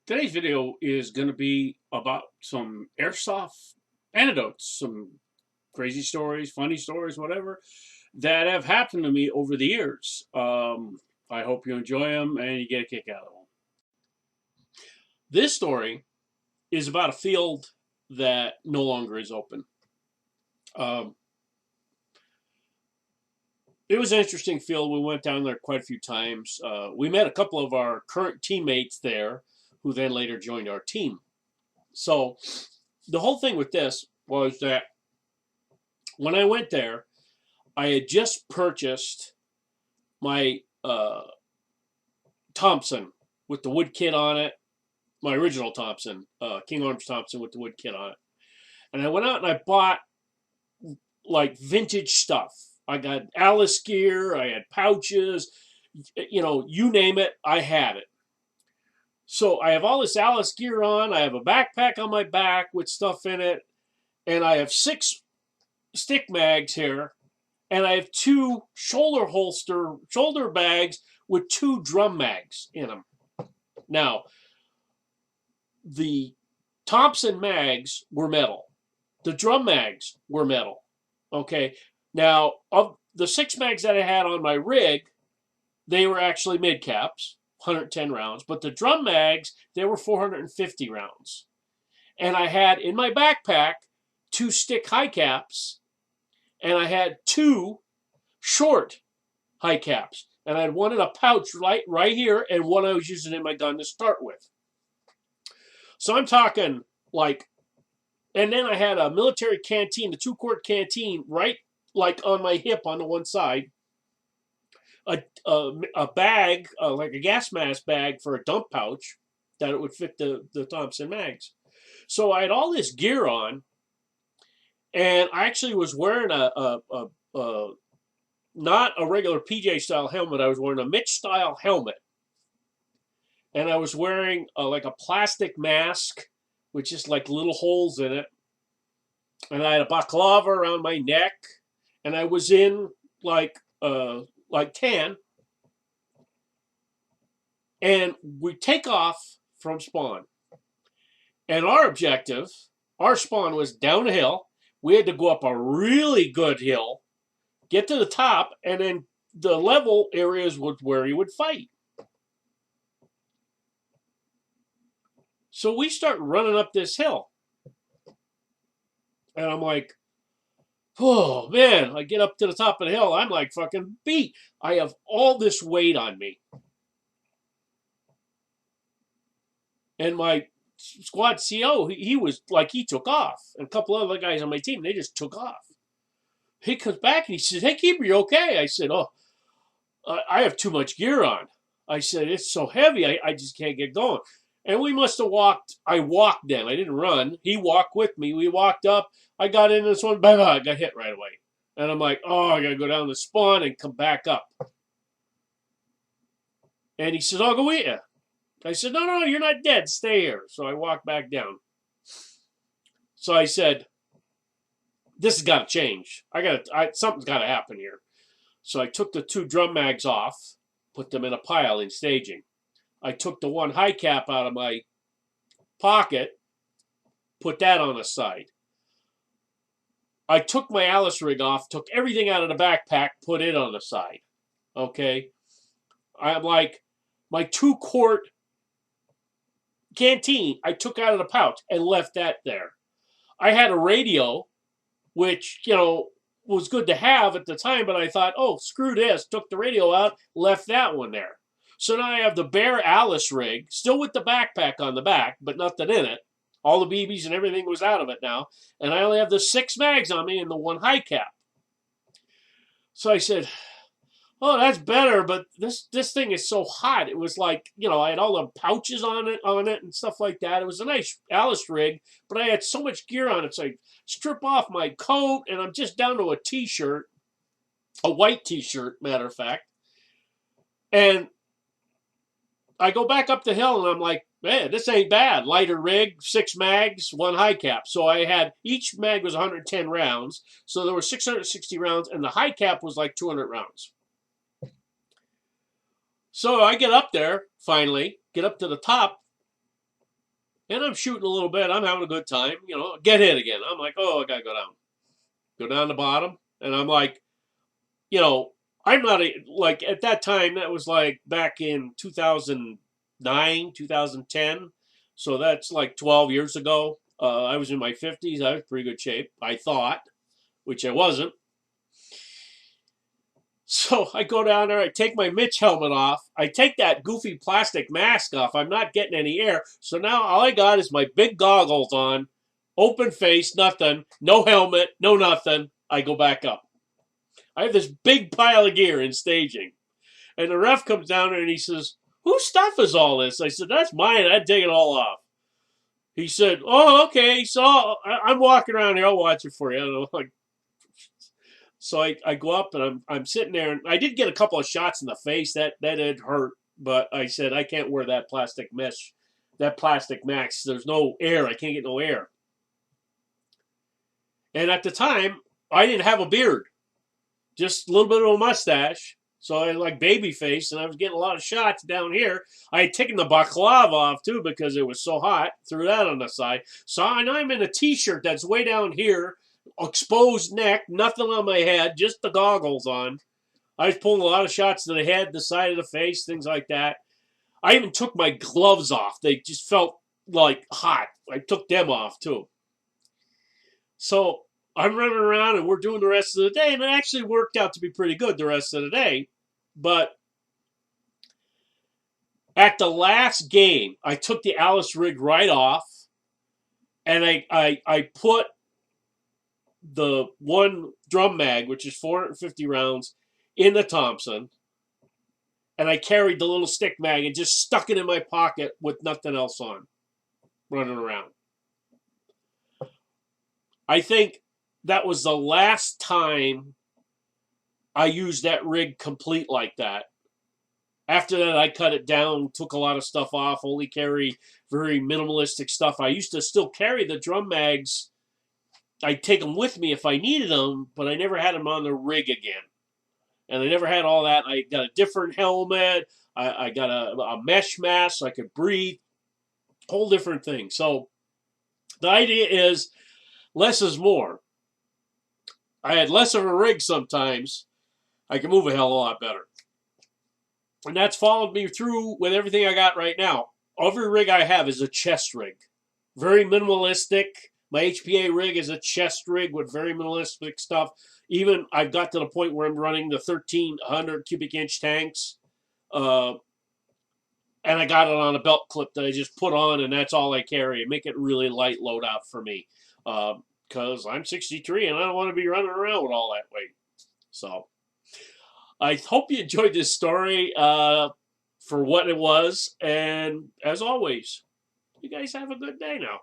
Today's video is going to be about some airsoft anecdotes, some crazy stories, funny stories, whatever, that have happened to me over the years. I hope you enjoy them and you get a kick out of them. This story is about a field that no longer is open. Um, it was an interesting field. We went down there quite a few times. We met a couple of our current teammates there who then later joined our team. So the whole thing with this was that when I went there, I had just purchased my Thompson with the wood kit on it, my original Thompson, King Arms Thompson with the wood kit on it. And I went out and I bought like vintage stuff. I got Alice gear, I had pouches, you name it, I had it. So I have all this Alice gear on, I have a backpack on my back with stuff in it, and I have 6 stick mags here, and I have 2 shoulder bags with 2 drum mags in them. Now, the Thompson mags were metal. The drum mags were metal. Okay. Now, of the 6 mags that I had on my rig, they were actually mid caps, 110 rounds, but the drum mags, they were 450 rounds. And I had in my backpack 2 stick high caps, and I had 2 short high caps. And I had one in a pouch right here, and one I was using in my gun to start with. So I'm talking like, and then I had a military canteen, the 2-quart canteen, right like on my hip on the one side. A bag, like a gas mask bag for a dump pouch that it would fit the Thompson mags. So I had all this gear on, and I actually was wearing a not a regular PJ style helmet. I was wearing a Mitch style helmet, and I was wearing like a plastic mask with just like little holes in it, and I had a baklava around my neck, and I was in like tan, and we take off from spawn, and our objective, our spawn was down a hill. We had to go up a really good hill, get to the top, and then the level areas was where you would fight. So we start running up this hill. And I'm like, oh man, I get up to the top of the hill. I'm like fucking beat. I have all this weight on me. And my squad CO, he was like, he took off. And a couple other guys on my team, they just took off. He comes back and he says, hey, Keeper, you okay? I said, oh, I have too much gear on. I said, it's so heavy, I just can't get going. And we must have walked. I walked then. I didn't run. He walked with me. We walked up. I got in this one. Bang, I got hit right away. And I'm like, oh, I got to go down the spawn and come back up. And he said, I'll go with you. I said, no, you're not dead. Stay here. So I walked back down. So I said, this has got to change. Something's got to happen here. So I took the 2 drum mags off, put them in a pile in staging. I took the 1 high cap out of my pocket, put that on the side. I took my Alice rig off, took everything out of the backpack, put it on the side. Okay? I'm like, my 2-quart canteen, I took out of the pouch and left that there. I had a radio, which, was good to have at the time, but I thought, oh, screw this. Took the radio out, left that one there. So now I have the bare Alice rig, still with the backpack on the back, but nothing in it. All the BBs and everything was out of it now. And I only have the 6 mags on me and the 1 high cap. So I said, oh, that's better, but this thing is so hot. It was like, I had all the pouches on it and stuff like that. It was a nice Alice rig, but I had so much gear on it. So I strip off my coat, and I'm just down to a T-shirt, a white T-shirt, matter of fact. And I go back up the hill, and I'm like, man, this ain't bad. Lighter rig, 6 mags, 1 high cap. So I had, each mag was 110 rounds. So there were 660 rounds, and the high cap was like 200 rounds. So I get up there, finally, get up to the top, And I'm shooting a little bit. I'm having a good time. Get hit again. I'm like, oh, I gotta go down. Go down the bottom, and I'm like, you know, I'm not like at that time. That was like back in 2009, 2010. So that's like 12 years ago. I was in my 50s. I was in pretty good shape, I thought, which I wasn't. So I go down there, I take my Mitch helmet off, I take that goofy plastic mask off. I'm not getting any air. So now all I got is my big goggles on, open face, nothing, no helmet, no nothing. I go back up. I have this big pile of gear in staging. And the ref comes down there and he says, "Whose stuff is all this?" I said, "That's mine. I'd take it all off." He said, "Oh, okay. So I'm walking around here. I'll watch it for you." And I'm like, so I go up and I'm sitting there, and I did get a couple of shots in the face that had hurt, but I said I can't wear that plastic mesh, that plastic max. There's no air. I can't get no air. And at the time, I didn't have a beard, just a little bit of a mustache. So I like baby face, and I was getting a lot of shots down here. I had taken the baklava off too because it was so hot. Threw that on the side. So I'm in a t-shirt that's way down here, exposed neck, nothing on my head, just the goggles on. I was pulling a lot of shots to the head, the side of the face, things like that. I even took my gloves off. They just felt like hot. I took them off too. So I'm running around and we're doing the rest of the day, and it actually worked out to be pretty good the rest of the day. But at the last game, I took the Alice rig right off, and I put the one drum mag, which is 450 rounds, in the Thompson, and I carried the little stick mag and just stuck it in my pocket with nothing else on, running around. I think that was the last time I used that rig complete like that. After that, I cut it down, took a lot of stuff off, only carry very minimalistic stuff. I used to still carry the drum mags. I'd take them with me if I needed them, but I never had them on the rig again. And I never had all that. I got a different helmet. I got a mesh mask so I could breathe. Whole different thing. So the idea is less is more. I had less of a rig sometimes. I can move a hell of a lot better. And that's followed me through with everything I got right now. Every rig I have is a chest rig. Very minimalistic. My HPA rig is a chest rig with very minimalistic stuff. Even I've got to the point where I'm running the 1,300 cubic inch tanks. Uh, and I got it on a belt clip that I just put on, and that's all I carry. Make it really light loadout for me. Because I'm 63 and I don't want to be running around with all that weight. So I hope you enjoyed this story for what it was. And as always, you guys have a good day now.